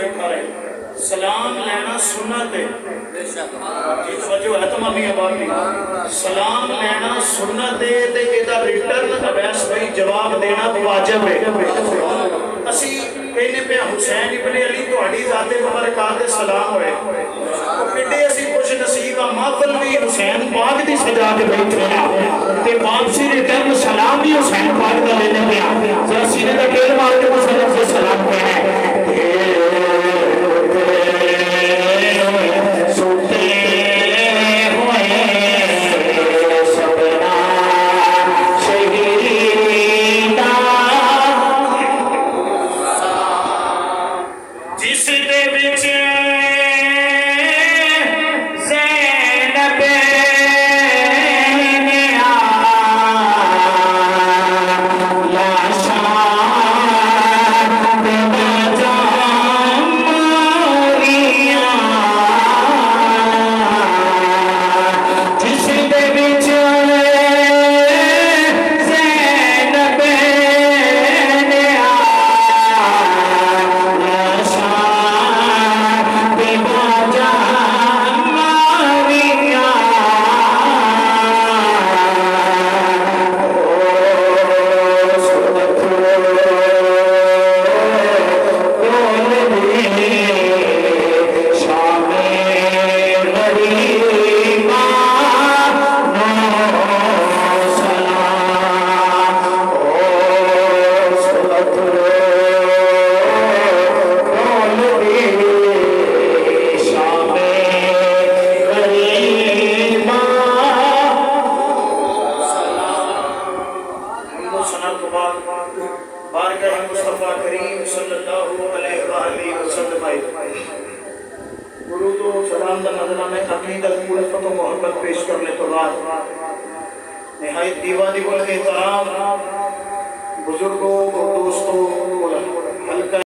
बैठा रहे। सलाम लेना सुन्नत है, जो है तमामी आबादी सलाम लेना सुन्नत है ते एदा रिटर्न अवैस भाई जवाब देना वाजिब है। असी कहने पे हुसैन इब्ने अली तुहाडी ज़ाते मुबारकात दे सलाम होए किड्डे असी खुश नसीब आ महफिल भी हुसैन पाक दी सजा के बैठे हैं ते वापसी रिटर्न सलाम भी हुसैन पाक दा लेने पे आ जरा सीने दा टेल मार के मुसल्लम से सलाम कहना बुजुर्गों